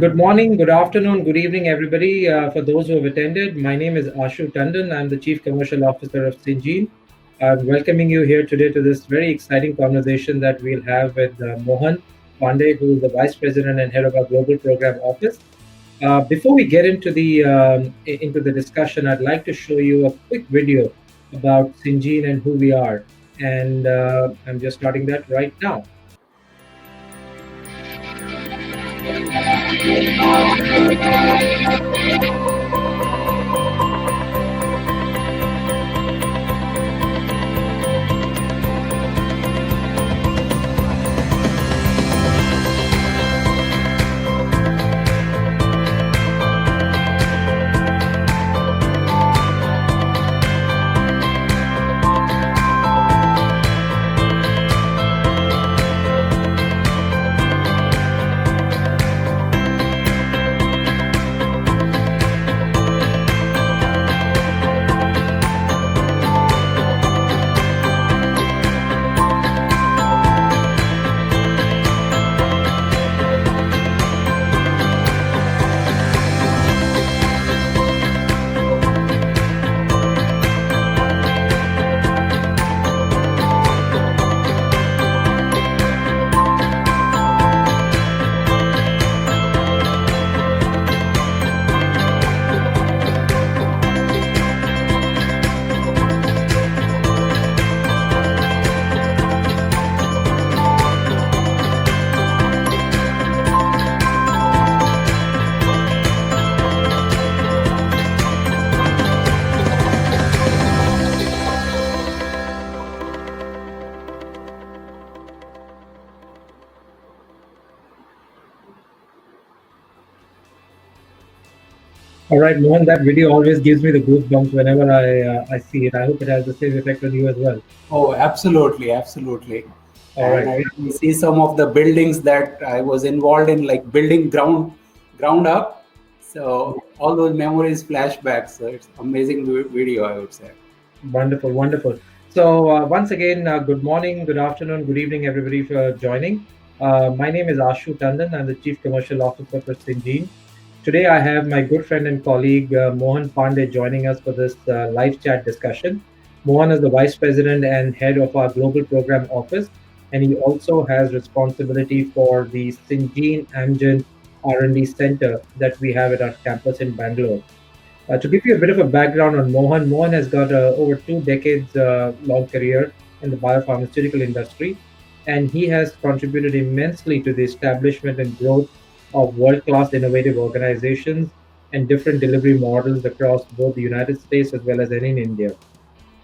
Good morning, good afternoon, good evening, everybody. For those who have attended, my name is Ashu Tandon. I'm the Chief Commercial Officer of Syngene. I'm welcoming you here today to this very exciting conversation that we'll have with Mohan Pandey, who is the Vice President and Head of our Global Program Office. Before we get into the discussion, I'd like to show you a quick video about Syngene and who we are. And I'm just starting that right now. All right, Mohan, that video always gives me the goosebumps whenever I see it. I hope it has the same effect on you as well. Oh, absolutely, absolutely. All right. And I can see some of the buildings that I was involved in, like building ground up. So all those memories flashbacks. So it's amazing video, I would say. Wonderful, wonderful. So once again, good morning, good afternoon, good evening, everybody for joining. My name is Ashu Tandon. I'm the Chief Commercial Officer for Syngene. Today, I have my good friend and colleague Mohan Pandey joining us for this live chat discussion. Mohan is the Vice President and Head of our Global Program Office, and he also has responsibility for the Syngene Amgen R&D Center that we have at our campus in Bangalore. To give you a bit of a background on Mohan, Mohan has got over 2 decades long career in the biopharmaceutical industry, and he has contributed immensely to the establishment and growth of world-class innovative organizations and different delivery models across both the United States as well as in India.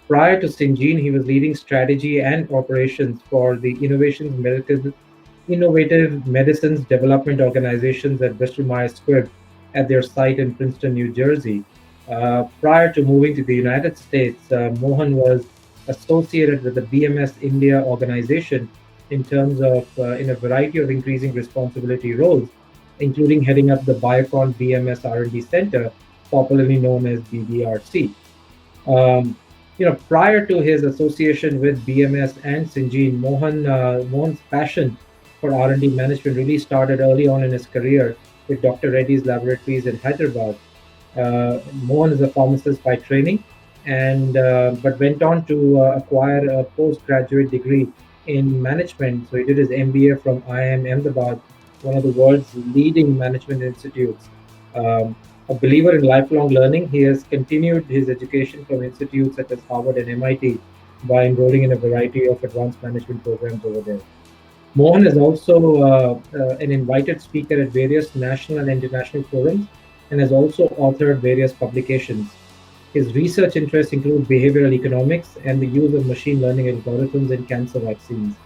Prior to Syngene, he was leading strategy and operations for the Innovative Medicines Development Organizations at Bristol Myers Squibb at their site in Princeton, New Jersey. Prior to moving to the United States, Mohan was associated with the BMS India organization in terms of in a variety of increasing responsibility roles, including heading up the Biocon BMS R&D Center, popularly known as BBRC. Prior to his association with BMS and Syngene, Mohan's passion for R&D management really started early on in his career with Dr. Reddy's Laboratories in Hyderabad. Mohan is a pharmacist by training, and but went on to acquire a postgraduate degree in management. So he did his MBA from IIM Ahmedabad, one of the world's leading management institutes. A believer in lifelong learning, he has continued his education from institutes such as Harvard and MIT by enrolling in a variety of advanced management programs over there. Mohan is also an invited speaker at various national and international forums and has also authored various publications. His research interests include behavioral economics and the use of machine learning algorithms in cancer vaccines.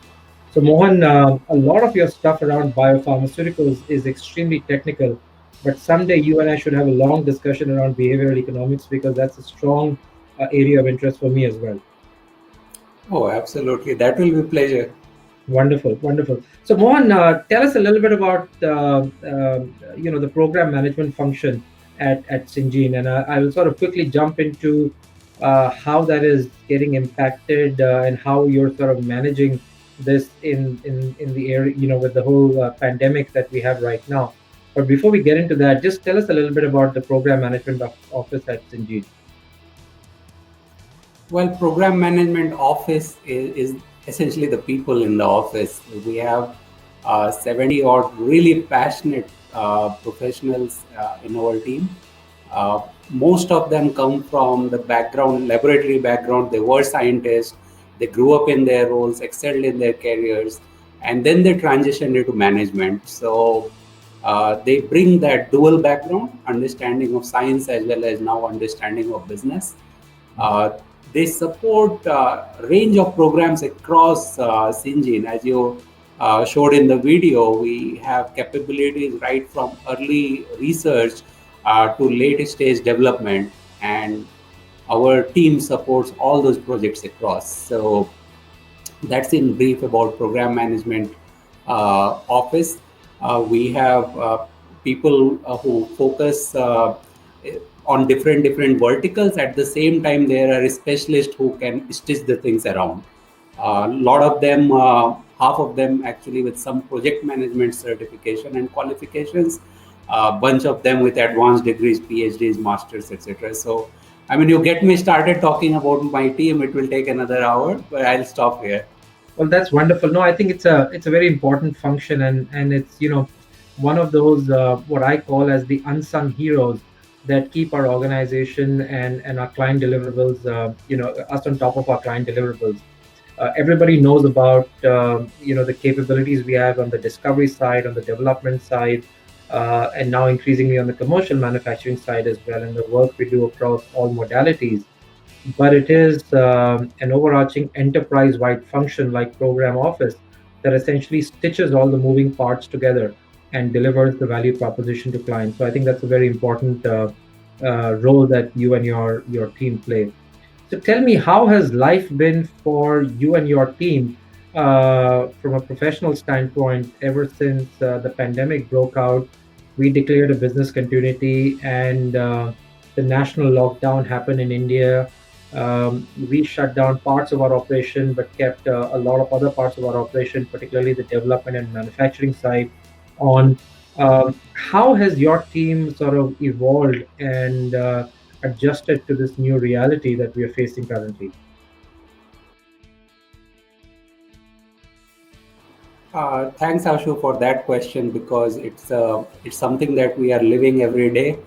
So Mohan, a lot of your stuff around biopharmaceuticals is extremely technical, but someday you and I should have a long discussion around behavioral economics because that's a strong area of interest for me as well. Oh, absolutely. That will be a pleasure. Wonderful, wonderful. So Mohan, tell us a little bit about the program management function at Syngene, and I will sort of quickly jump into how that is getting impacted and how you're sort of managing this in the area, with the whole pandemic that we have right now. But before we get into that, just tell us a little bit about the program management office at Syngene. Well, program management office is essentially the people in the office. We have 70 odd really passionate professionals in our team. Most of them come from the background, laboratory background. They were scientists. They grew up in their roles, excelled in their careers, and then they transitioned into management. So they bring that dual background, understanding of science as well as now understanding of business. Uh, they support a range of programs across Syngene. As you showed in the video, we have capabilities right from early research to late stage development, and our team supports all those projects across. So that's in brief about program management office. We have people who focus on different verticals. At the same time, there are specialists who can stitch the things around. A lot of them, half of them actually with some project management certification and qualifications, a bunch of them with advanced degrees, PhDs, masters, etc. So, I mean, you get me started talking about my team, it will take another hour, but I'll stop here. Well, that's wonderful. No, I think it's a very important function, and it's one of those what I call as the unsung heroes that keep our organization and our client deliverables, us on top of our client deliverables. Everybody knows about the capabilities we have on the discovery side, on the development side, and now increasingly on the commercial manufacturing side as well, and the work we do across all modalities. But it is an overarching enterprise-wide function like program office that essentially stitches all the moving parts together and delivers the value proposition to clients. So I think that's a very important role that you and your team play. So tell me, how has life been for you and your team from a professional standpoint ever since the pandemic broke out? We declared a business continuity, and the national lockdown happened in India. We shut down parts of our operation, but kept a lot of other parts of our operation, particularly the development and manufacturing side, on. How has your team sort of evolved and adjusted to this new reality that we are facing currently? Thanks, Ashu, for that question because it's something that we are living every day.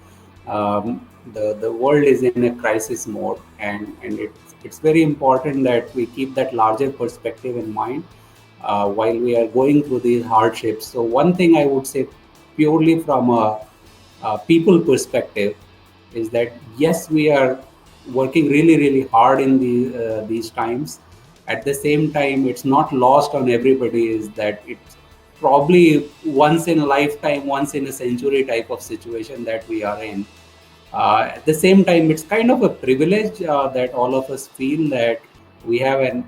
The world is in a crisis mode, and it's very important that we keep that larger perspective in mind while we are going through these hardships. So one thing I would say, purely from a people perspective, is that yes, we are working really hard in these times. At the same time, it's not lost on everybody is that it's probably once in a lifetime, once in a century type of situation that we are in. At the same time, it's kind of a privilege that all of us feel that we have an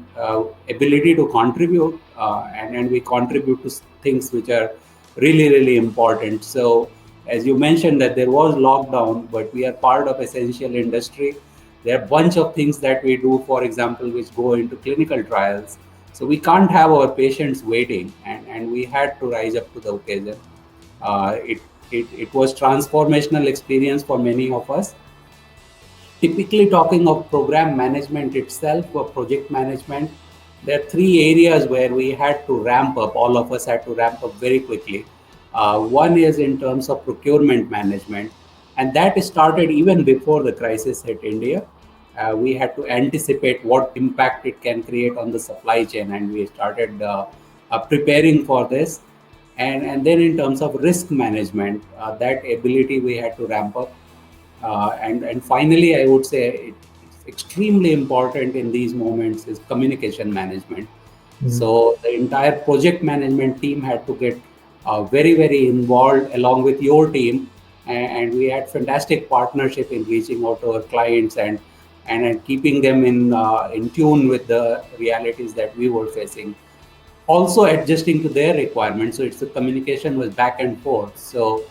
ability to contribute, and we contribute to things which are really important. So, as you mentioned, that there was lockdown, but we are part of essential industry. There are a bunch of things that we do, for example, which go into clinical trials. So we can't have our patients waiting, and we had to rise up to the occasion. Uh, it, it was transformational experience for many of us. Typically talking of program management itself or project management, there are three areas where we had to ramp up. All of us had to ramp up very quickly. One is in terms of procurement management, and that started even before the crisis hit India. We had to anticipate what impact it can create on the supply chain, and we started preparing for this. And then in terms of risk management, that ability we had to ramp up. And finally, I would say it's extremely important in these moments is communication management. Mhm. So the entire project management team had to get very involved along with your team, and we had fantastic partnership in reaching out to our clients and keeping them in tune with the realities that we were facing, also adjusting to their requirements. So it's the communication was back and forth. So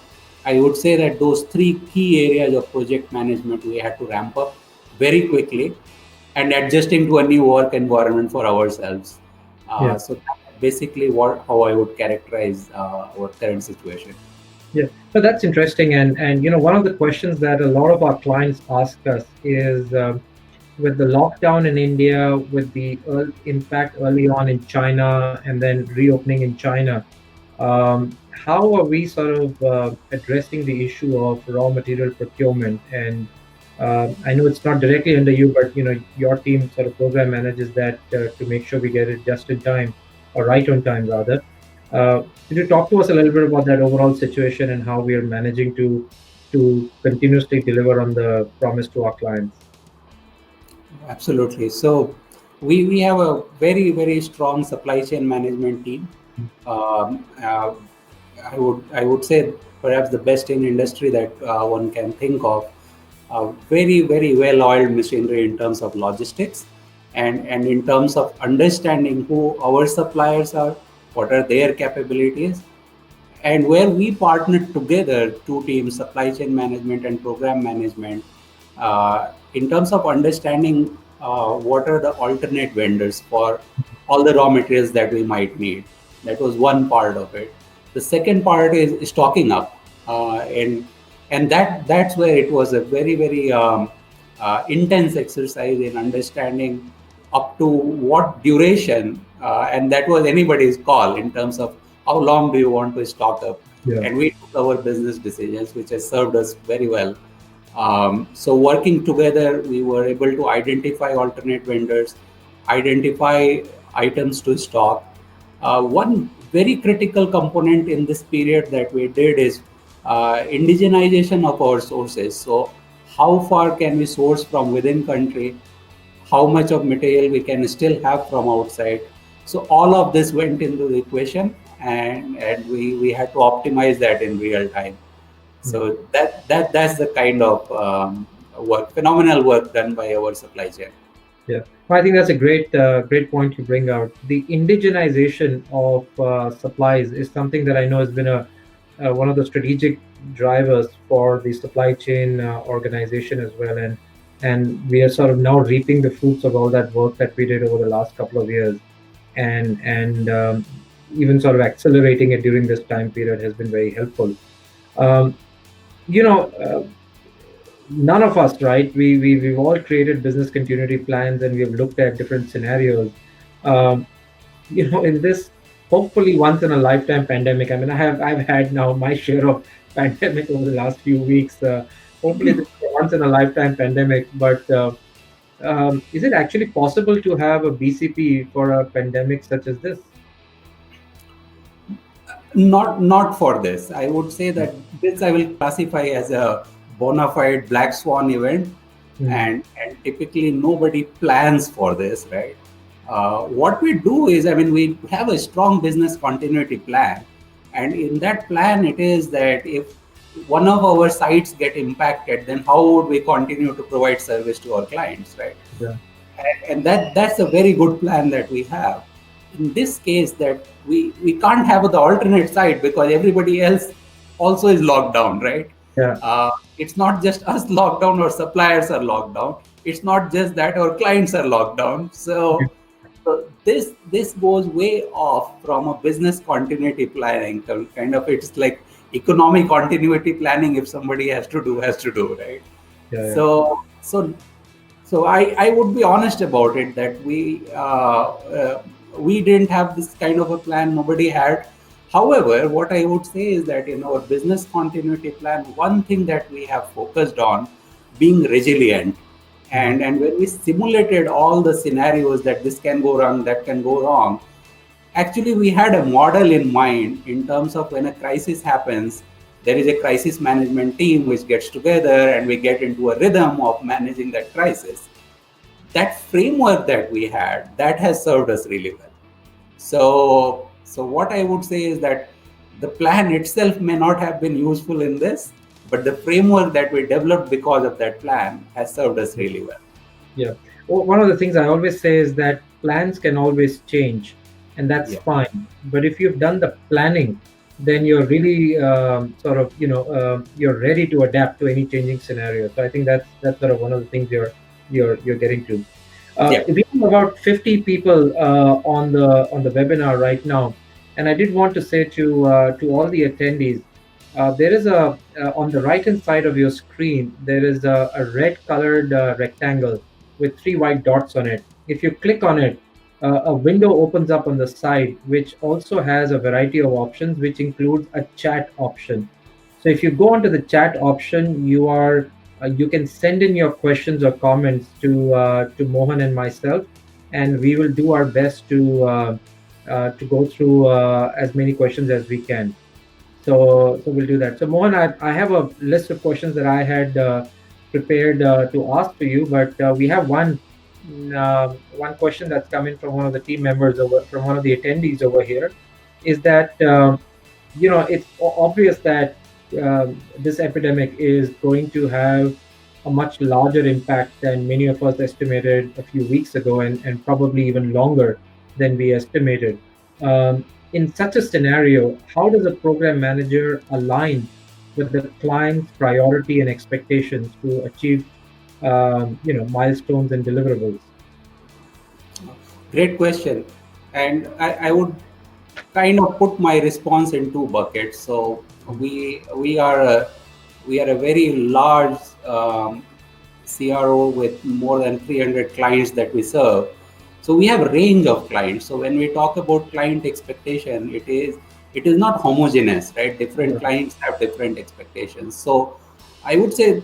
I would say that those three key areas of project management we had to ramp up very quickly and adjusting to a new work environment for ourselves. Yeah. So that's basically what how I would characterize our current situation. Yeah, so that's interesting. And one of the questions that a lot of our clients ask us is, with the lockdown in India, with the impact early on in China, and then reopening in China, how are we sort of addressing the issue of raw material procurement? And I know it's not directly under you, but your team sort of program manages that to make sure we get it just in time, or right on time rather. Could you talk to us a little bit about that overall situation and how we are managing to continuously deliver on the promise to our clients? Absolutely. So we have a very strong supply chain management team. Um, uh, I would say perhaps the best in industry that one can think of. Very well oiled machinery in terms of logistics, and in terms of understanding who our suppliers are, what are their capabilities, and where we partnered together, two teams, supply chain management and program management, in terms of understanding what are the alternate vendors for all the raw materials that we might need. That was one part of it. The second part is stocking up, and that's where it was a very intense exercise in understanding up to what duration, and that was anybody's call in terms of how long do you want to stock up. Yeah. And we took our business decisions, which has served us very well. So working together, we were able to identify alternate vendors, identify items to stock. One very critical component in this period that we did is indigenization of our sources. So how far can we source from within country? How much of material we can still have from outside? So all of this went into the equation, and we had to optimize that in real time. So that's the kind of phenomenal work done by our supply chain. Yeah, well, I think that's a great point you bring out. The indigenization of supplies is something that I know has been a one of the strategic drivers for the supply chain organization as well, and we are sort of now reaping the fruits of all that work that we did over the last couple of years, and even sort of accelerating it during this time period has been very helpful. Um, you know. None of us, right? We've all created business continuity plans and we have looked at different scenarios. Um, in this hopefully once in a lifetime pandemic. I mean, I've had now my share of pandemic over the last few weeks. Hopefully, this is a once in a lifetime pandemic. But is it actually possible to have a BCP for a pandemic such as this? Not for this. I would say that this I will classify as a bona fide black swan event, Hmm. and typically nobody plans for this, right? What we do is, I mean, we have a strong business continuity plan, and in that plan, it is that if one of our sites get impacted, then how would we continue to provide service to our clients, right? Yeah. And that's a very good plan that we have. In this case, that we can't have the alternate side because everybody else also is locked down, right? Yeah. It's not just us locked down or suppliers are locked down. It's not just that our clients are locked down. So this goes way off from a business continuity planning. Kind of, it's like economic continuity planning. If somebody has to do, right? Yeah. Yeah. So I would be honest about it that we didn't have this kind of a plan. Nobody had. However, what I would say is that in our business continuity plan, one thing that we have focused on being resilient, Mhm. and when we simulated all the scenarios that this can go wrong, that can go wrong, actually we had a model in mind in terms of when a crisis happens, there is a crisis management team which gets together and we get into a rhythm of managing that crisis. That framework that we had, that has served us really well. So what I would say is that the plan itself may not have been useful in this, but the framework that we developed because of that plan has served us really well. Yeah. Well, one of the things I always say is that plans can always change, and that's Yeah. fine. But if you've done the planning, then you're really sort of you're ready to adapt to any changing scenario. So I think that's sort of one of the things you're getting to. Yeah. We have about 50 people on the webinar right now, and I did want to say to all the attendees, there is on the right hand side of your screen, there is a red colored rectangle with three white dots on it. If you click on it, a window opens up on the side, which also has a variety of options, which includes a chat option. So if you go onto the chat option, you can send in your questions or comments to Mohan and myself, and we will do our best to go through as many questions as we can. So we'll do that. So Mohan, I have a list of questions that I had prepared to ask to you, but we have one question that's coming from one of the team members from one of the attendees over here, is that it's obvious that this epidemic is going to have a much larger impact than many of us estimated a few weeks ago, and probably even longer than we estimated. In such a scenario, how does a program manager align with the client's priority and expectations to achieve, milestones and deliverables? Great question. And I would kind of put my response in two buckets. So we are a very large CRO with more than 300 clients that we serve. So we have a range of clients. So when we talk about client expectation, it is not homogeneous, right? Different Right. clients have different expectations. So I would say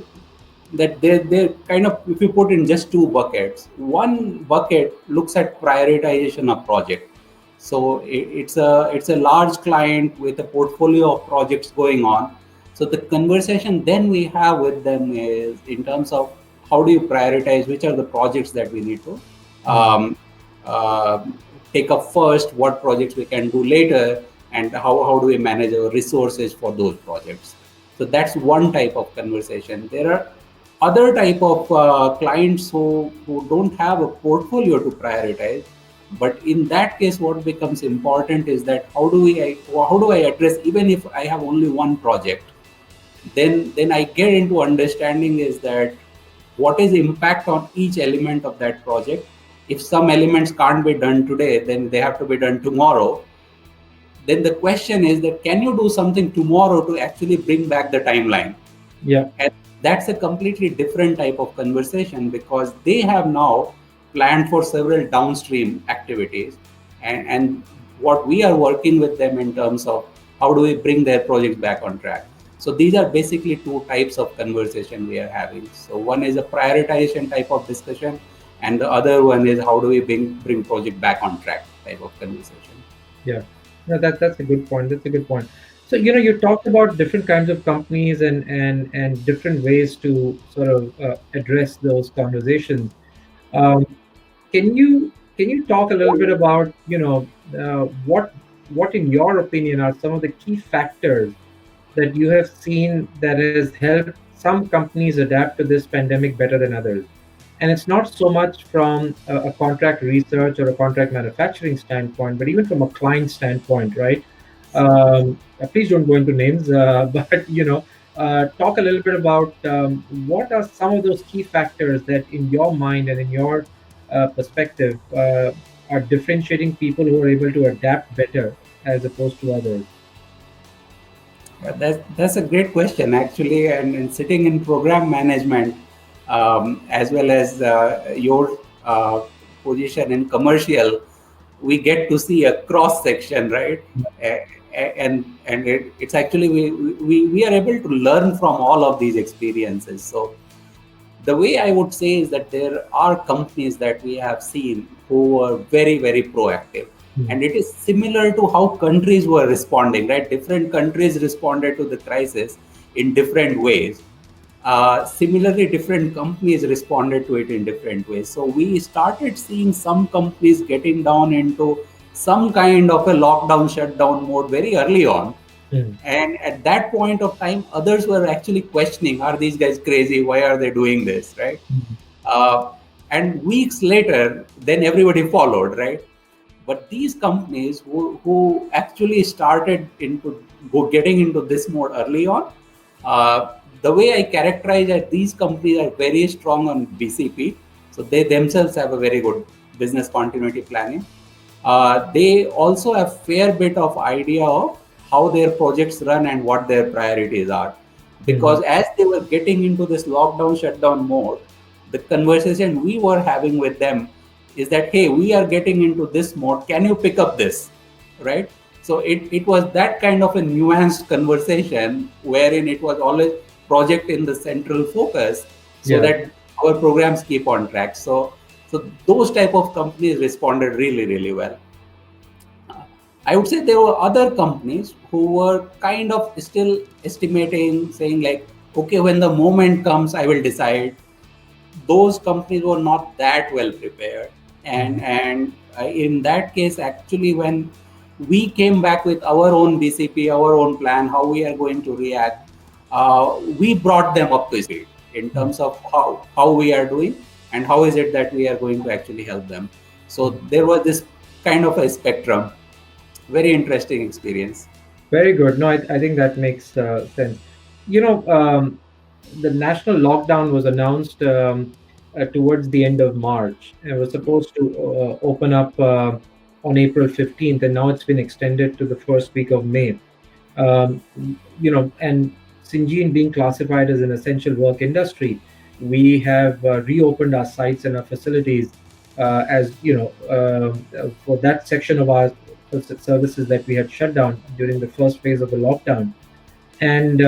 that they're kind of, if you put in just two buckets, one bucket looks at prioritization of project. So it's a large client with a portfolio of projects going on. So the conversation then we have with them is in terms of how do you prioritize, which are the projects that we need to Mm. um, uh, take up first, what projects we can do later, and how do we manage our resources for those projects. So that's one type of conversation. There are other type of clients who don't have a portfolio to prioritize, but in that case what becomes important is that how do I address, even if I have only one project, then I get into understanding is that what is the impact on each element of that project. If some elements can't be done today, then they have to be done tomorrow. Then the question is that can you do something tomorrow to actually bring back the timeline? Yeah. And that's a completely different type of conversation because they have now planned for several downstream activities. And what we are working with them in terms of how do we bring their projects back on track. So these are basically two types of conversation we are having. So one is a prioritization type of discussion, and the other one is how do we bring project back on track type of conversation. Yeah, no, that's a good point. That's a good point. So, you talked about different kinds of companies and different ways to sort of address those conversations. Um, can you talk a little bit about, what in your opinion are some of the key factors that you have seen that has helped some companies adapt to this pandemic better than others? And it's not so much from a contract research or a contract manufacturing standpoint, but even from a client standpoint, right? Please don't go into names, but talk a little bit about what are some of those key factors that, in your mind and in your perspective, are differentiating people who are able to adapt better as opposed to others. That's a great question, actually. And sitting in program management, as well as your position in commercial, we get to see a cross section, right? And it's actually we are able to learn from all of these experiences. So the way I would say is that there are companies that we have seen who are very, very proactive. Hmm. And it is similar to how countries were responding, right? Different countries responded to the crisis in different ways. Similarly, different companies responded to it in different ways. So we started seeing some companies getting down into some kind of a lockdown shutdown mode very early on, Hmm. and at that point of time, others were actually questioning, are these guys crazy? Why are they doing this? Right? Hmm. Uh, and weeks later, then everybody followed, right? But these companies who actually started into getting into this mode early on, the way I characterize that these companies are very strong on BCP. So they themselves have a very good business continuity planning. They also have fair bit of idea of how their projects run and what their priorities are. Mhm. Because as they were getting into this lockdown shutdown mode, the conversation we were having with them is that, hey, we are getting into this mode, can you pick up this, right? So it was that kind of a nuanced conversation wherein it was always project in the central focus, so Yeah. that our programs keep on track. So those type of companies responded really, really well. I would say there were other companies who were kind of still estimating, saying like, okay, when the moment comes, I will decide. Those companies were not that well prepared, Mhm. and in that case, actually, when we came back with our own BCP, our own plan, how we are going to react, we brought them up to speed in Mhm. terms of how we are doing and how is it that we are going to actually help them. So there was this kind of a spectrum. Very interesting experience. Very good. No, I think that makes sense. You know, the national lockdown was announced towards the end of March and was supposed to open up on April 15th, and now it's been extended to the first week of May. And Syngene being classified as an essential work industry, we have reopened our sites and our facilities as for that section of our services that we had shut down during the first phase of the lockdown. And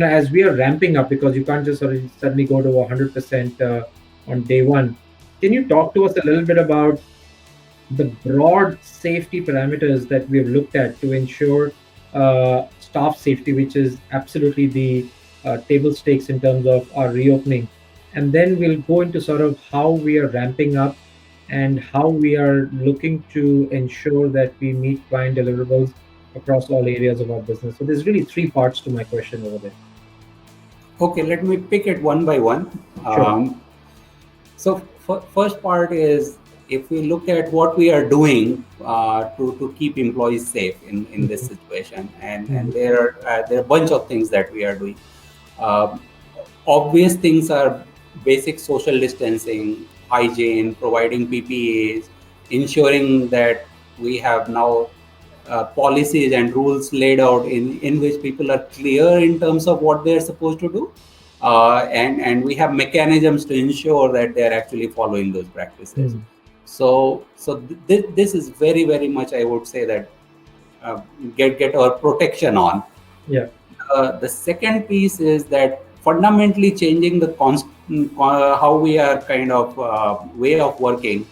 as we are ramping up, because you can't just sort of suddenly go to 100% on day one. Can you talk to us a little bit about the broad safety parameters that we have looked at to ensure staff safety, which is absolutely the table stakes in terms of our reopening? And then we'll go into sort of how we are ramping up and how we are looking to ensure that we meet client deliverables across all areas of our business. So there's really three parts to my question over there. Okay, let me pick it one by one. Sure. So first part is, if we look at what we are doing to keep employees safe in this Mhm. situation, and Mhm. there are a bunch of things that we are doing. Um Obvious things are basic social distancing, hygiene, providing PPEs, ensuring that we have now policies and rules laid out in which people are clear in terms of what they're supposed to do. And we have mechanisms to ensure that they're actually following those practices. Mhm. So this is very, very much, I would say, that uh, get our protection on. Yeah. The second piece is that fundamentally changing the how we are kind of way of working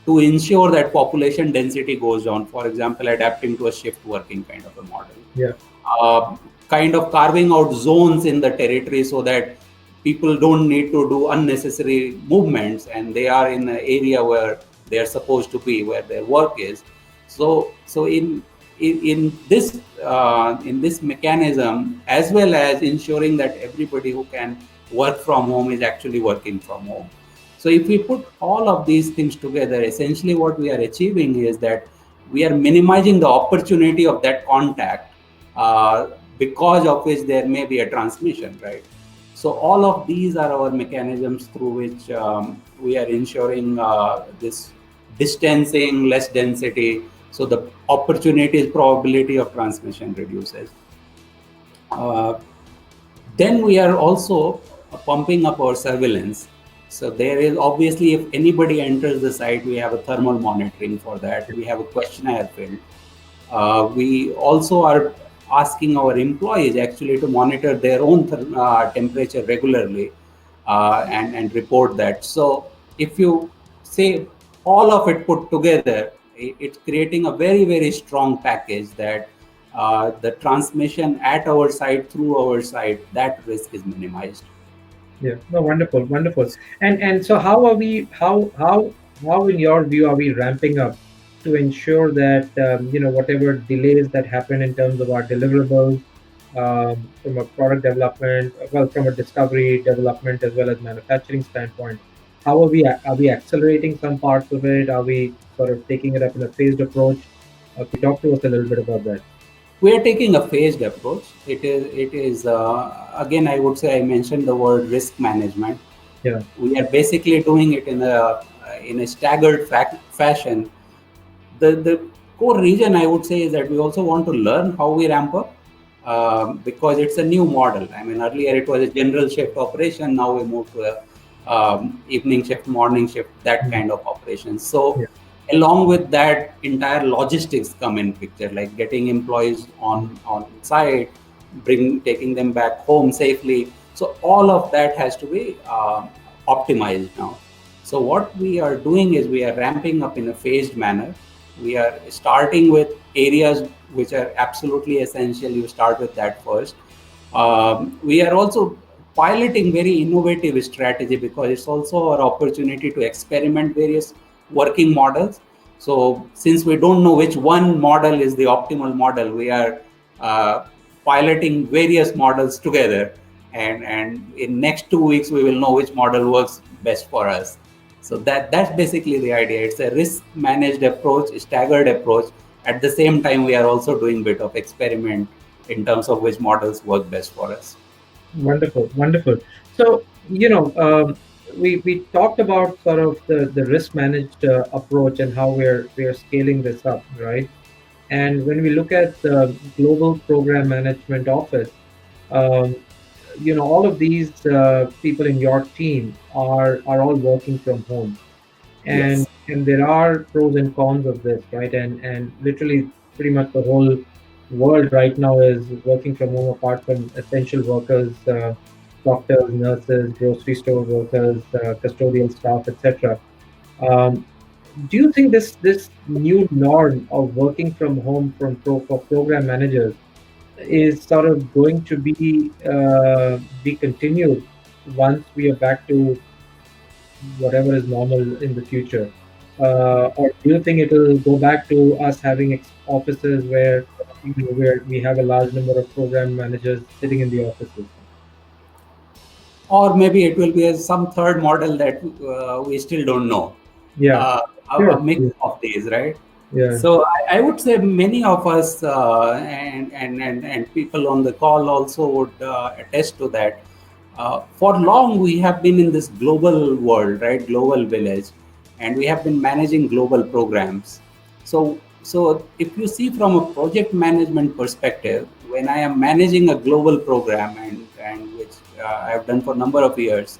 to ensure that population density goes down. For example, adapting to a shift working kind of a model, Yeah. uh, kind of carving out zones in the territory so that people don't need to do unnecessary movements and they are in an area where they are supposed to be, where their work is. So in this mechanism, as well as ensuring that everybody who can work from home is actually working from home. So if we put all of these things together, essentially what we are achieving is that we are minimizing the opportunity of that contact, uh, because of which there may be a transmission, right? So all of these are our mechanisms through which we are ensuring this distancing, less density, so the opportunities, probability of transmission reduces. Uh, then we are also pumping up our surveillance. So there is obviously, if anybody enters the site, we have a thermal monitoring for that. We have a questionnaire filled. We also are asking our employees actually to monitor their own temperature regularly, and report that. So if you say all of it put together, it's creating a very, very strong package that the transmission at our site, through our site, that risk is minimized. Yeah. No, wonderful, wonderful. And so how are we? How in your view are we ramping up to ensure that whatever delays that happen in terms of our deliverables, from a product development, well, from a discovery development as well as manufacturing standpoint, how are we accelerating some parts of it? Are we sort of taking it up in a phased approach? Could you talk to us a little bit about that? We are taking a phased approach. It is again, I would say, I mentioned the word risk management. Yeah. We are basically doing it in a staggered fashion. The core reason I would say is that we also want to learn how we ramp up, because it's a new model. I mean, earlier it was a general shift operation. Now we move to a evening shift, morning shift, that Mm. kind of operation. So Yeah. along with that, entire logistics come in picture, like getting employees Mm. on site, taking them back home safely. So all of that has to be optimized now. So what we are doing is we are ramping up in a phased manner. We are starting with areas which are absolutely essential. You start with that first. We are also piloting very innovative strategy because it's also our opportunity to experiment various working models. So since we don't know which one model is the optimal model, we are uh, piloting various models together, and in next 2 weeks we will know which model works best for us. So that's basically the idea. It's a risk managed approach, staggered approach. At the same time, we are also doing bit of experiment in terms of which models work best for us. Wonderful, wonderful. So, we talked about sort of the risk managed approach and how we're scaling this up, right? And when we look at the global program management office, um, all of these people in your team are all working from home, and Yes. and there are pros and cons of this, right? And literally, pretty much the whole world right now is working from home, apart from essential workers, doctors, nurses, grocery store workers, custodial staff, etc. Um, do you think this new norm of working from home for program managers is sort of going to be continued once we are back to whatever is normal in the future? Or do you think it'll go back to us having offices where we have a large number of program managers sitting in the offices? Or maybe it will be some third model that we still don't know. Yeah, Uh, a sure. mix Yeah, of these, right? yeah, So I would say many of us and people on the call also would attest to that. For long, we have been in this global world, right? Global village, and we have been managing global programs. So if you see from a project management perspective, when I am managing a global program and which I have done for a number of years,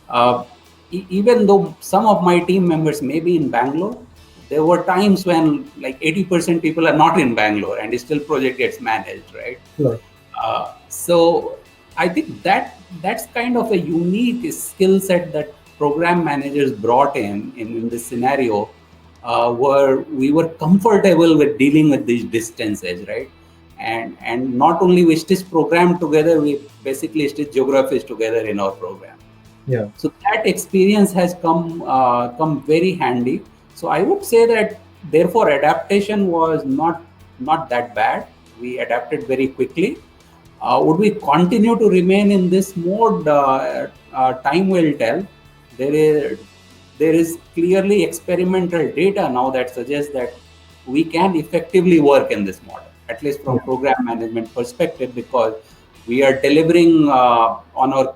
uh, even though some of my team members may be in Bangalore, there were times when like 80% people are not in Bangalore and still project gets managed, right? sure. So I think that's kind of a unique skill set that program managers brought in this scenario, where we were comfortable with dealing with these distances, right? And not only we stitch program together, we basically stitch geographies together in our program. Yeah, So that experience has come very handy. So I would say that therefore adaptation was not that bad. We adapted very quickly. Would we continue to remain in this mode? Time will tell. There is there is clearly experimental data now that suggests that we can effectively work in this model, at least from yeah, program management perspective, because we are delivering on our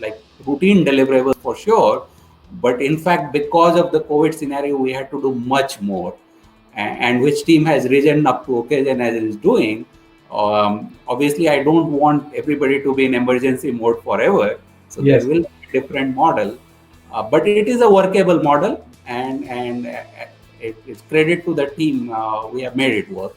like routine deliverables for sure. But in fact, because of the COVID scenario, we had to do much more, and which team has risen up to occasion as it is doing. Obviously, I don't want everybody to be in emergency mode forever, so there yes. will be a different model, but it is a workable model, and it's credit to the team. We have made it work.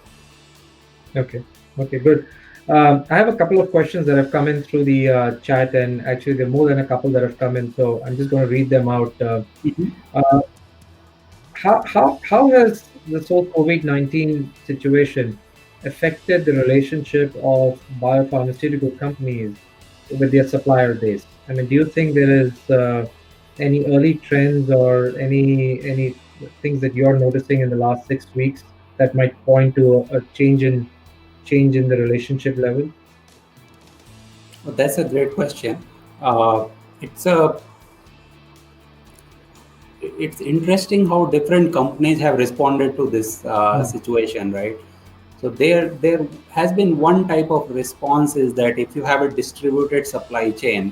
Okay. Okay, good. I have a couple of questions that have come in through the chat, and actually, there are more than a couple that have come in, so I'm just going to read them out. Mhm. Uh, how has this whole COVID-19 situation affected the relationship of biopharmaceutical companies with their supplier base? I mean, do you think there is any early trends or any things that you're noticing in the last 6 weeks that might point to a change in the relationship level? Well, that's a great question. Uh, it's a it's interesting how different companies have responded to this Mm. situation, right? So there has been one type of response is that if you have a distributed supply chain,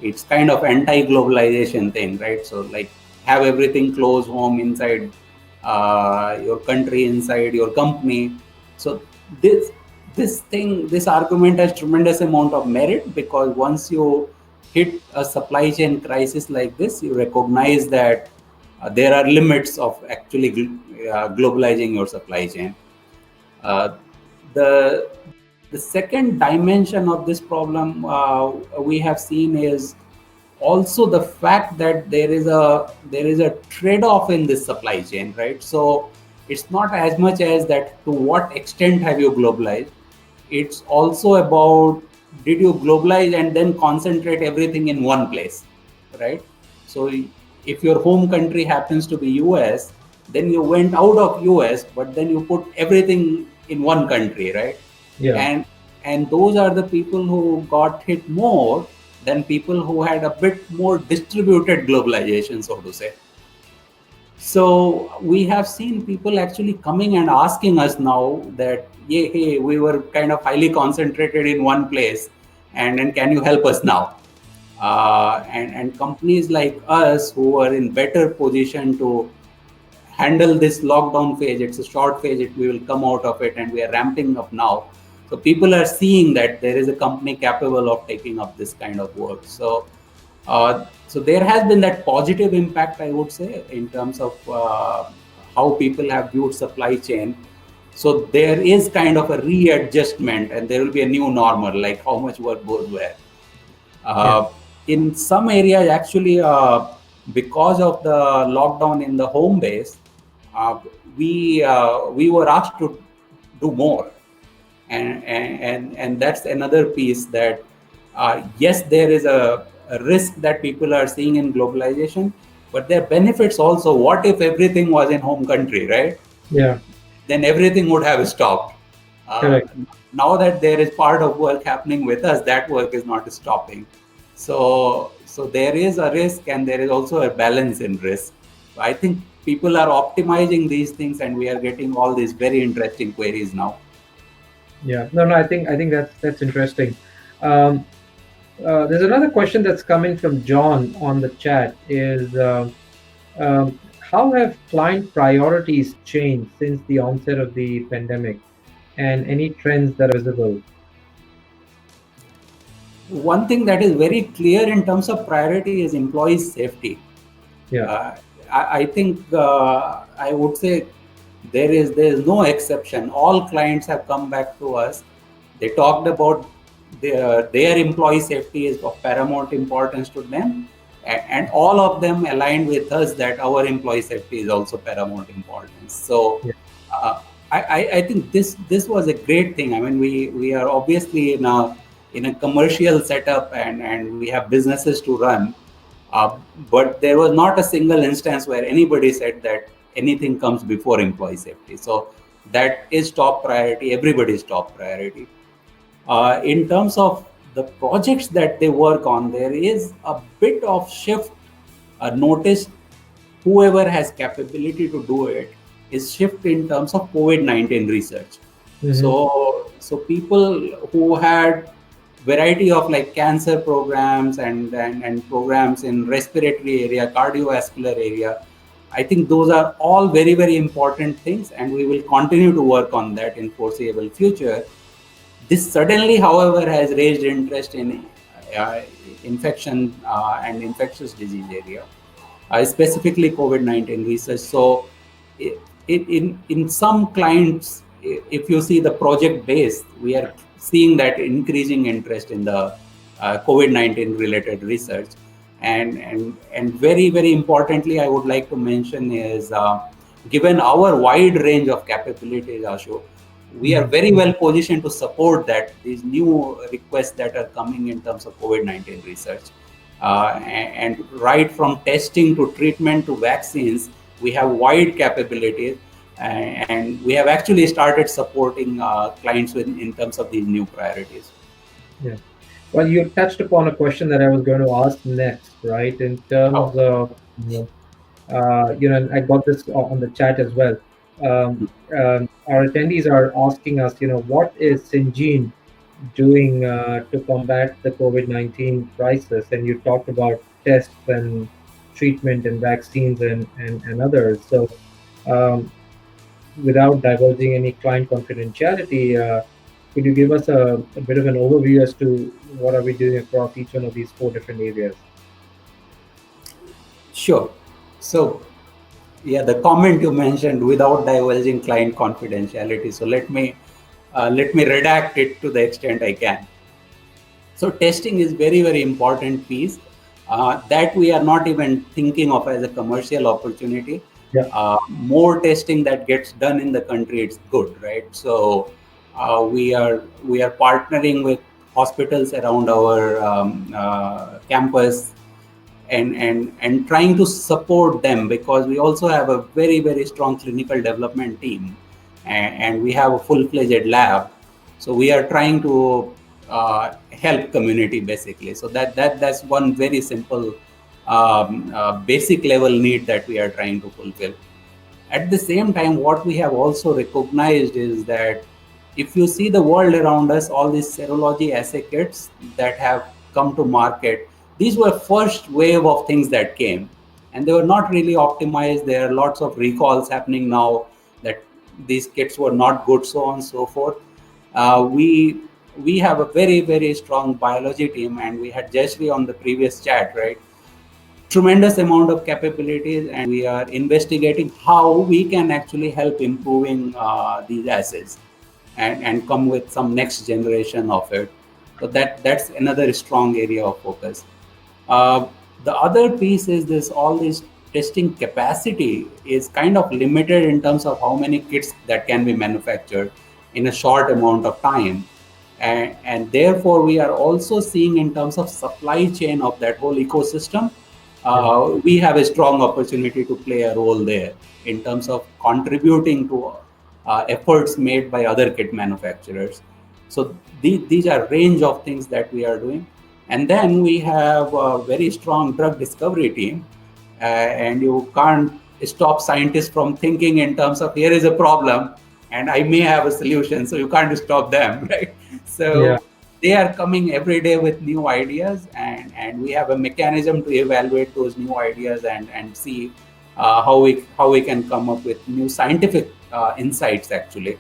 it's kind of anti-globalization thing, right? So like have everything close home inside your country inside your company. So this this argument has tremendous amount of merit, because once you hit a supply chain crisis like this, you recognize that there are limits of actually globalizing your supply chain. Uh, the second dimension of this problem we have seen is also the fact that there is a trade-off in this supply chain, right? So it's not as much as that to what extent have you globalized. It's also about, did you globalize and then concentrate everything in one place, right? So if your home country happens to be US, then you went out of US, but then you put everything in one country, right? Yeah. And those are the people who got hit more than people who had a bit more distributed globalization, so to say. So we have seen people actually coming and asking us now that, yeah, hey, we were kind of highly concentrated in one place, and can you help us now? And companies like us who are in better position to handle this lockdown phase, it's a short phase, we will come out of it, and we are ramping up now. So people are seeing that there is a company capable of taking up this kind of work. So there has been that positive impact, I would say, in terms of how people have viewed supply chain. So there is kind of a readjustment, and there will be a new normal, like how much work goes where. Yeah. In some areas, actually, because of the lockdown in the home base, uh, we were asked to do more, and that's another piece that yes, there is a risk that people are seeing in globalization, but there are benefits also. What if everything was in home country, right? Yeah. Then everything would have stopped. Uh, Correct. Now that there is part of work happening with us, that work is not stopping. So there is a risk, and there is also a balance in risk. So I think people are optimizing these things, and we are getting all these very interesting queries now. Yeah. No, no, I think that's interesting. Um, there's another question that's coming from John on the chat is how have client priorities changed since the onset of the pandemic and any trends that are visible? One thing that is very clear in terms of priority is employee safety. Yeah. Uh, I think I would say there is no exception. All clients have come back to us. They talked about their employee safety is of paramount importance to them, and all of them aligned with us that our employee safety is also paramount importance. So Yeah. uh, I think this was a great thing. I mean, we are obviously in a commercial setup, and we have businesses to run, but there was not a single instance where anybody said that anything comes before employee safety. So that is top priority, everybody's top priority. In terms of the projects that they work on, there is a bit of shift noticed. Whoever has capability to do it is shift in terms of COVID-19 research. Hmm. So people who had variety of like cancer programs and programs in respiratory area, cardiovascular area, I think those are all very, very important things, and we will continue to work on that in foreseeable future. This suddenly, however, has raised interest in uh, infection and infectious disease area, specifically COVID-19 research. So, in some clients, if you see the project base, we are seeing that increasing interest in the COVID-19 related research. And very, very importantly, I would like to mention is, given our wide range of capabilities, Ashu, we are Hmm. very well positioned to support that these new requests that are coming in terms of COVID-19 research. And right from testing to treatment to vaccines, we have wide capabilities, and we have actually started supporting clients in terms of these new priorities. Yeah. Well, you touched upon a question that I was going to ask next, right? In terms Oh. of, and I got this on the chat as well. Our attendees are asking us, what is Syngene doing to combat the COVID-19 crisis? And you talked about tests and treatment and vaccines and others. So, Um, Without divulging any client confidentiality, could you give us a bit of an overview as to what are we doing across each one of these four different areas? Sure. So, yeah, the comment you mentioned without divulging client confidentiality. So let me redact it to the extent I can. So testing is very important piece that we are not even thinking of as a commercial opportunity. Yeah, More testing that gets done in the country, it's good, right? So we are partnering with hospitals around our campus and trying to support them, because we also have a very strong clinical development team, and we have a full-fledged lab. So we are trying to help community basically. So that's one very simple basic level need that we are trying to fulfill. At the same time, what we have also recognized is that if you see the world around us, all these serology assay kits that have come to market, these were first wave of things that came, and they were not really optimized. There are lots of recalls happening now that these kits were not good, so on and so forth. We have a very strong biology team, and we had Jayashree on the previous chat, right? Tremendous amount of capabilities, and we are investigating how we can actually help improving these assets and come with some next generation of it. So that's another strong area of focus. uh, the other piece is this: all this testing capacity is kind of limited in terms of how many kits that can be manufactured in a short amount of time. And therefore, we are also seeing in terms of supply chain of that whole ecosystem, yeah, we have a strong opportunity to play a role there in terms of contributing to efforts made by other kit manufacturers. So these are range of things that we are doing. And then we have a very strong drug discovery team, and you can't stop scientists from thinking in terms of here is a problem and I may have a solution. So you can't stop them, right? yeah. So they are coming every day with new ideas, and we have a mechanism to evaluate those new ideas and see how we can come up with new scientific insights actually.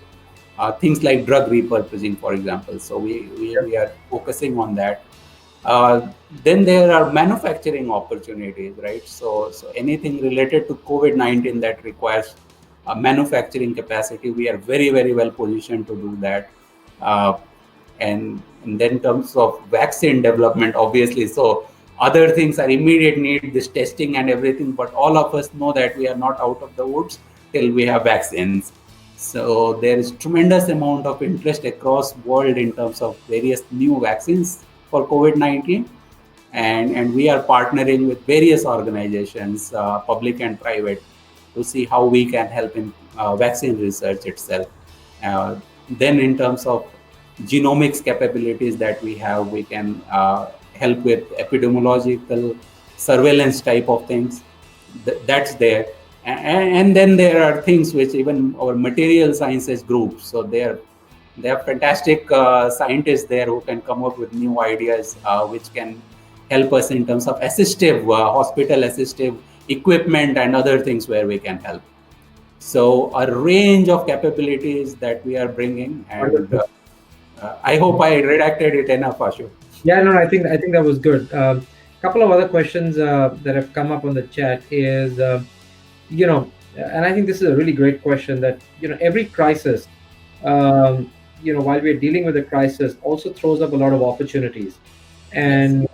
Things like drug repurposing, for example. So we are focusing on that. Then there are manufacturing opportunities, right? So anything related to COVID-19 that requires manufacturing capacity, we are very well positioned to do that. Uh, and then in terms of vaccine development, obviously, so other things are immediate need, this testing and everything, but all of us know that we are not out of the woods till we have vaccines. So there is tremendous amount of interest across world in terms of various new vaccines for COVID-19, and we are partnering with various organizations, public and private, to see how we can help in vaccine research itself. Then in terms of genomics capabilities that we have, we can help with epidemiological surveillance type of things. That's there. And then there are things which even our material sciences group, so they are fantastic scientists there who can come up with new ideas which can help us in terms of assistive hospital assistive equipment and other things where we can help. So a range of capabilities that we are bringing, and Wonderful. I hope I redacted it enough, Ashu. Yeah, no, I think that was good. Couple of other questions that have come up on the chat is, and I think this is a really great question that, every crisis, while we're dealing with a crisis, also throws up a lot of opportunities. Yes. And,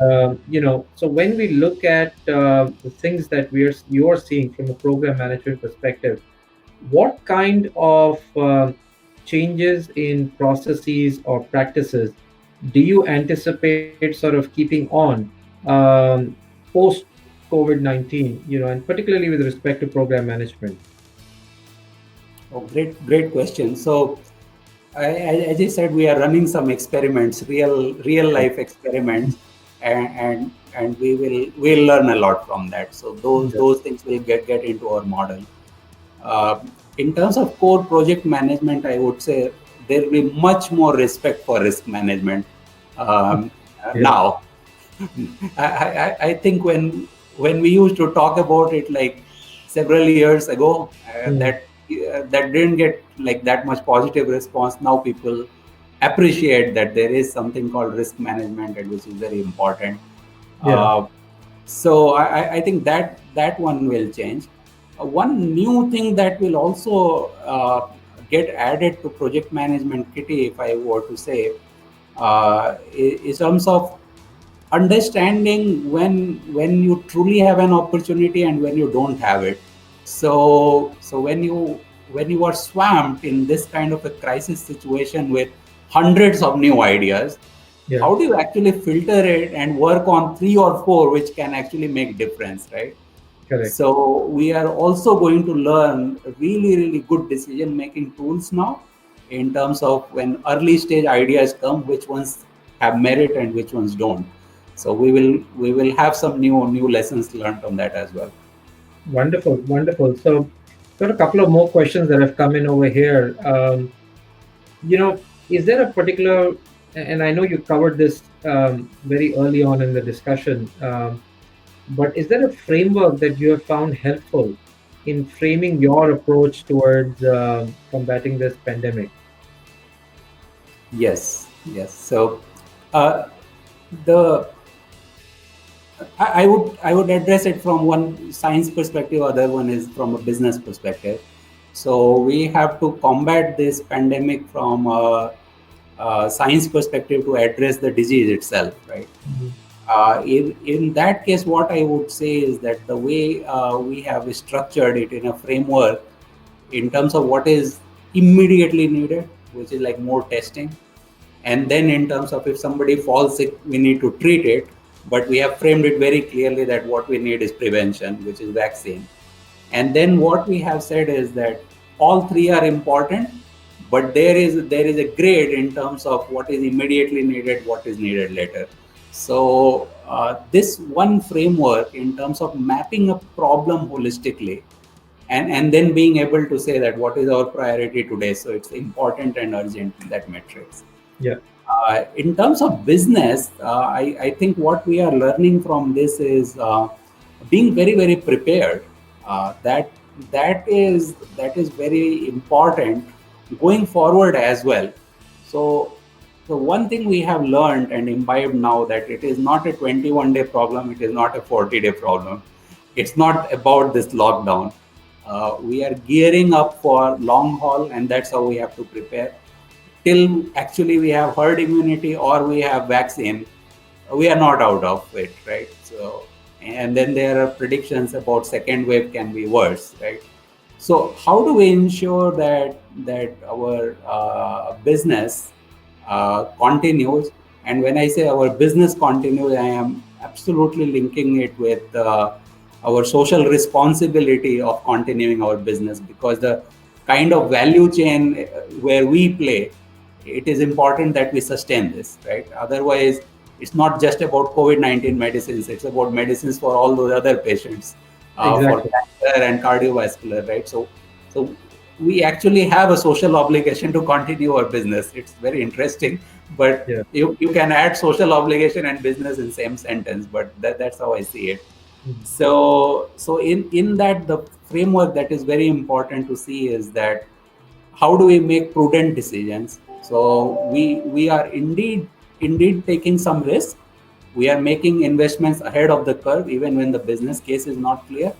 so when we look at the things that you're seeing from a program management perspective, what kind of changes in processes or practices do you anticipate sort of keeping on post COVID-19, and particularly with respect to program management? Oh, great question. So as I said, we are running some experiments, real Yeah. life experiments, and we'll learn a lot from that. So those Yeah. those things will get into our model. Uh, in terms of core project management, I would say there will be much more respect for risk management Yeah. now. I think when we used to talk about it like several years ago, Mm. that didn't get like that much positive response. Now people appreciate that there is something called risk management, and which is very important. Yeah, Uh, so I think that one will change. One new thing that will also get added to project management kitty, if I were to say, in terms of understanding when you truly have an opportunity and when you don't have it. So when you are swamped in this kind of a crisis situation with hundreds of new ideas, yeah, how do you actually filter it and work on three or four which can actually make difference, right? correct. So we are also going to learn really, really good decision making tools now in terms of when early stage ideas come, which ones have merit and which ones don't. So we will have some new lessons learned on that as well. Wonderful, wonderful. So, got a couple of more questions that have come in over here. You know, is there a particular, and I know you covered this very early on in the discussion, but is there a framework that you have found helpful in framing your approach towards combating this pandemic? Yes, yes. So uh, the I would address it from one science perspective, other one is from a business perspective. So we have to combat this pandemic from a science perspective to address the disease itself, right? Mhm. In that case, what I would say is that the way we have structured it in a framework in terms of what is immediately needed, which is like more testing, and then in terms of if somebody falls sick, we need to treat it, but we have framed it very clearly that what we need is prevention, which is vaccine. And then what we have said is that all three are important, but there is a grade in terms of what is immediately needed, what is needed later. So this one framework in terms of mapping a problem holistically, and then being able to say that what is our priority today, so it's important and urgent, that metrics. Yeah, In terms of business, I think what we are learning from this is being very, very prepared. That is very important going forward as well. So the one thing we have learned and imbibed now, that it is not a 21-day problem, it is not a 40-day problem. It's not about this lockdown. We are gearing up for long haul, and that's how we have to prepare till actually we have herd immunity or we have vaccine. We are not out of it, right? So, and then there are predictions about second wave can be worse, right? So how do we ensure that our business continues? And when I say our business continues, I am absolutely linking it with our social responsibility of continuing our business, because the kind of value chain where we play, it is important that we sustain this, right? Otherwise, it's not just about COVID-19 medicines; it's about medicines for all those other patients, for exactly. cancer and cardiovascular, right? So we actually have a social obligation to continue our business. It's very interesting, but Yeah. you can add social obligation and business in same sentence, but that's how I see it. Mhm. So in that, the framework that is very important to see is that how do we make prudent decisions. So we are indeed taking some risk. We are making investments ahead of the curve even when the business case is not clear.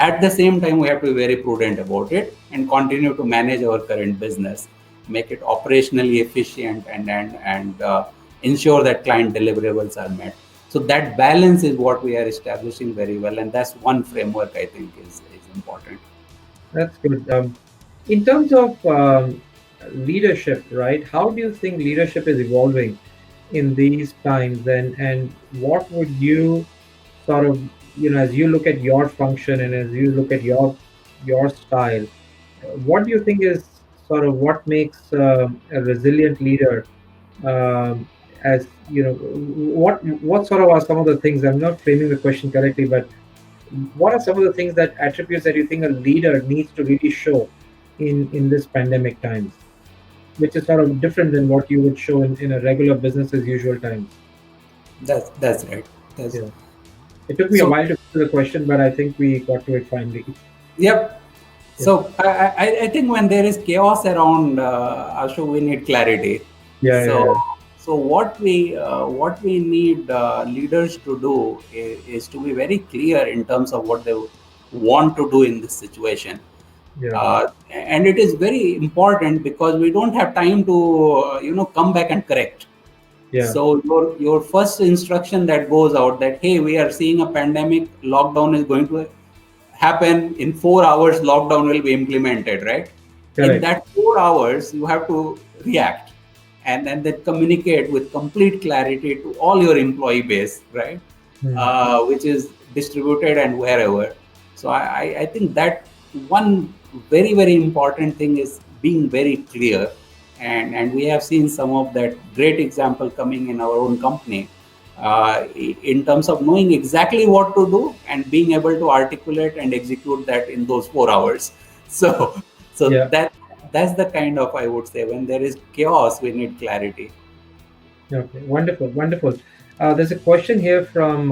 At the same time, we have to be very prudent about it and continue to manage our current business, make it operationally efficient, and ensure that client deliverables are met. So that balance is what we are establishing very well, and that's one framework I think is important. That's good. In terms of leadership, right? How do you think leadership is evolving in these times, and what would you sort of, as you look at your function and as you look at your style, what do you think is sort of what makes a resilient leader? As you know, what sort of are some of the things? I'm not framing the question correctly, but what are some of the things that attributes that you think a leader needs to really show in this pandemic times, which is sort of different than what you would show in a regular business as usual times? That's right. That's Yeah, it took me a so while to to the question, but I think we got to it finally. Yep. Yeah, So I think when there is chaos around, Ashu, we need clarity. yeah, yeah, So yeah. so what we need leaders to do is to be very clear in terms of what they want to do in this situation. Yeah, And it is very important because we don't have time to come back and correct. yeah. So your first instruction that goes out that, hey, we are seeing a pandemic, lockdown is going to happen in 4 hours, lockdown will be implemented, right? In Correct. that 4 hours you have to react, and then communicate with complete clarity to all your employee base, right? Hmm. Which is distributed and wherever. So I think that one very very important thing is being very clear, and we have seen some of that great example coming in our own company, in terms of knowing exactly what to do and being able to articulate and execute that in those 4 hours. So, so Yeah. that's the kind of, I would say, when there is chaos, we need clarity. Okay. Wonderful. Wonderful. There's a question here from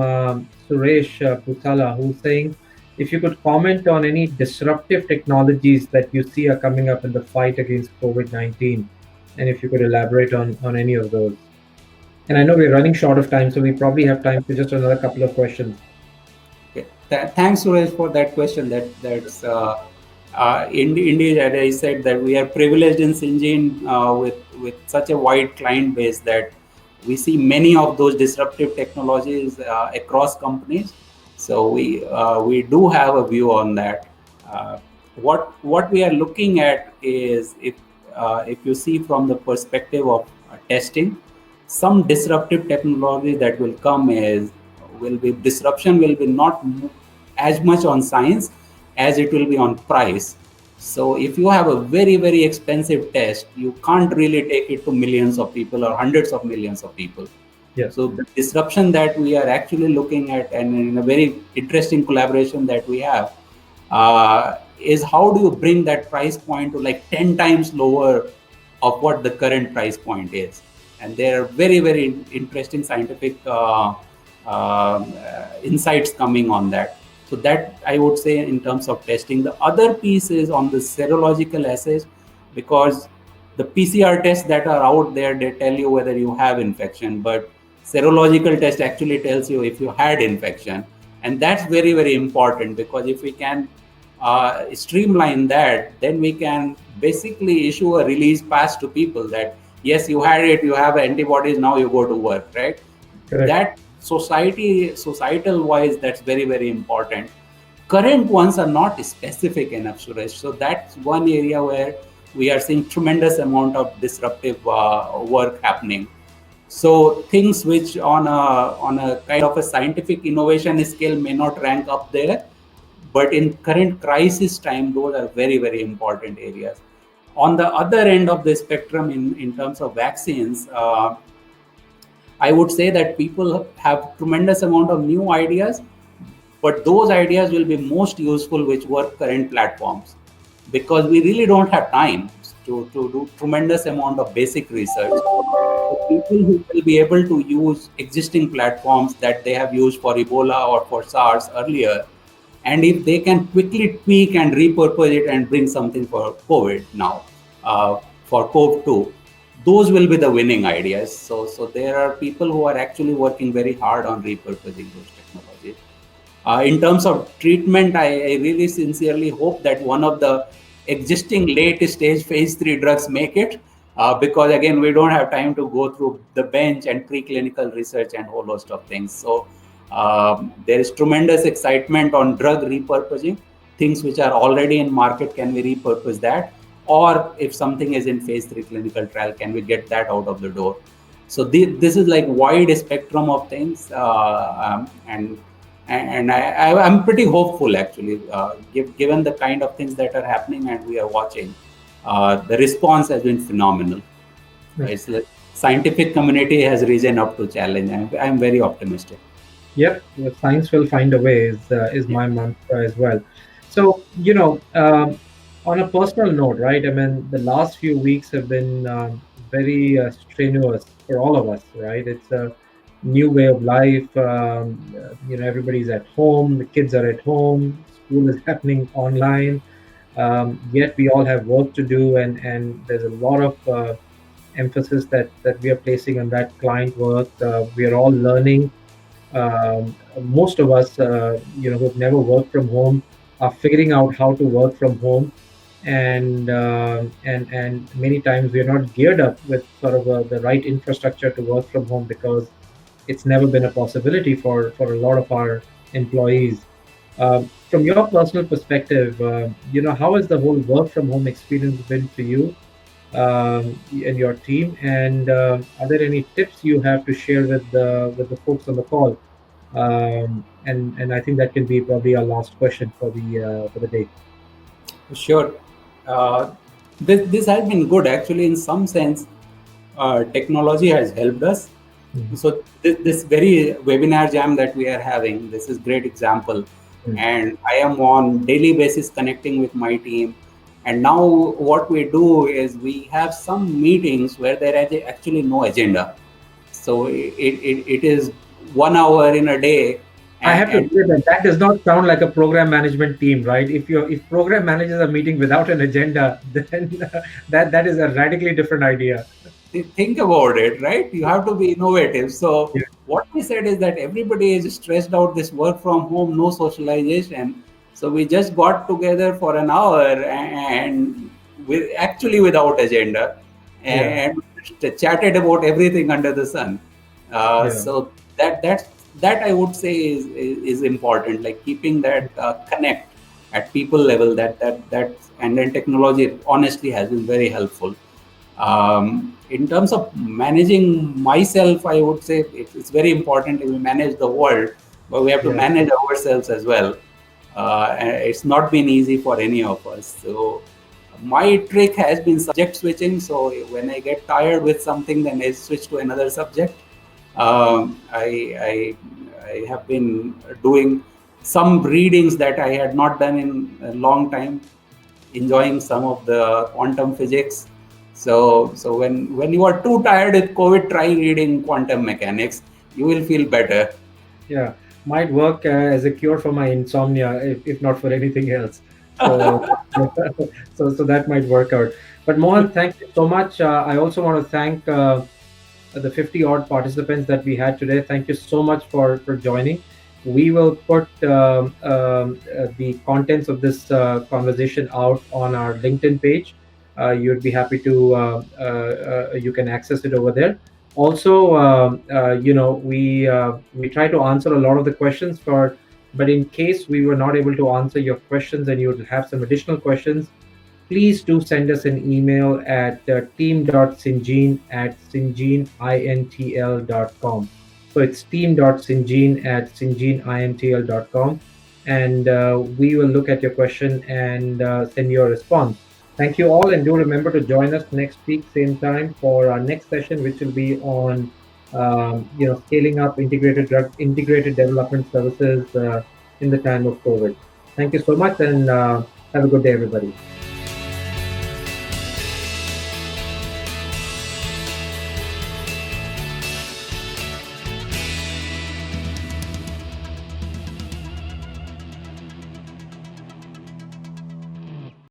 Suresh Pusala who's saying if you could comment on any disruptive technologies that you see are coming up in the fight against COVID-19, and if you could elaborate on any of those. And I know we're running short of time, so we probably have time for just another couple of questions. Okay. Thanks, Suresh, for that question. Indeed, as I said, that we are privileged in Syngene with such a wide client base that we see many of those disruptive technologies across companies. So we do have a view on that. Uh, what we are looking at is, if you see from the perspective of testing, some disruptive technology that will come is will be disruption will be not as much on science as it will be on price. So if you have a very very expensive test, you can't really take it to millions of people or hundreds of millions of people. Yeah. So the disruption that we are actually looking at, and in a very interesting collaboration that we have, is how do you bring that price point to like 10 times lower of what the current price point is. And there are very very interesting scientific insights coming on that. So that I would say in terms of testing. The other piece is on the serological assays, because the PCR tests that are out there, they tell you whether you have infection, but serological test actually tells you if you had infection. And that's very very important, because if we can streamline that, then we can basically issue a release pass to people that yes, you had it, you have antibodies, now you go to work, right? Correct. That societal wise, that's very very important. Current ones are not specific enough, Suresh. So that's one area where we are seeing tremendous amount of disruptive work happening. So things which on a kind of a scientific innovation scale may not rank up there, but in current crisis time, those are very very important areas. On the other end of the spectrum, in terms of vaccines, I would say that people have tremendous amount of new ideas, but those ideas will be most useful which work current platforms, because we really don't have time to do tremendous amount of basic research. So people who will be able to use existing platforms that they have used for Ebola or for SARS earlier, and if they can quickly tweak and repurpose it and bring something for COVID now, for COVID-2, those will be the winning ideas. So there are people who are actually working very hard on repurposing those technologies. In terms of treatment, I really sincerely hope that one of the existing late stage phase 3 drugs make it, because again, we don't have time to go through the bench and preclinical research and whole host of things. So there is tremendous excitement on drug repurposing. Things which are already in market, can we repurpose that? Or if something is in phase 3 clinical trial, can we get that out of the door? So this is like wide spectrum of things, and I'm pretty hopeful actually, given the kind of things that are happening and we are watching. The response has been phenomenal. Okay. It's like scientific community has risen up to challenge. I'm very optimistic. Yep, well, science will find a way is Yeah. my mantra as well. So, on a personal note, right? I mean, the last few weeks have been very strenuous for all of us, right? It's new way of life. Everybody's at home, the kids are at home, school is happening online. Yet we all have work to do, and there's a lot of emphasis that we are placing on that client work. We are all learning. Most of us, who've never worked from home, are figuring out how to work from home, and many times we are not geared up with sort of the right infrastructure to work from home because it's never been a possibility for a lot of our employees. From your personal perspective, how has the whole work from home experience been for you and your team? And are there any tips you have to share with the folks on the call? And I think that can be probably our last question for the day. Sure. Uh, this has been good actually. In some sense, technology has helped us. Mhm. So this very webinar jam that we are having, this is great example. Mm. And I am on daily basis connecting with my team. And now what we do is we have some meetings where there is actually no agenda. So it is 1 hour in a day, I have to and say that that does not sound like a program management team, right? If program managers are meeting without an agenda, then that is a radically different idea. think about it, right? You have to be innovative. So Yeah, what we said is that everybody is stressed out, this work from home, no socialization. So we just got together for an hour and with actually without agenda yeah, and chatted about everything under the sun. yeah, So that I would say is important, like keeping that connect at people level. That and then technology honestly has been very helpful. In terms of managing myself, I would say it's very important to manage the world, but we have to yeah, manage ourselves as well. And it's not been easy for any of us. So my trick has been subject switching. So when I get tired with something, then I switch to another subject. I have been doing some readings that I had not done in a long time, enjoying some of the quantum physics. So when you are too tired with COVID, try reading quantum mechanics. You will feel better. yeah. Might work as a cure for my insomnia, if not for anything else. So, so that might work out. But Mohan, thank you so much. I also want to thank the 50 odd participants that we had today. Thank you so much for joining. We will put the contents of this conversation out on our LinkedIn page. You'd be happy to, you can access it over there. Also, we try to answer a lot of the questions but in case we were not able to answer your questions and you would have some additional questions, please do send us an email at team.syngene@syngeneintl.com. So it's team.syngene@syngeneintl.com. And we will look at your question and send you a response. Thank you all, and do remember to join us next week, same time, for our next session, which will be on scaling up integrated development services in the time of COVID. Thank you so much, and have a good day, everybody.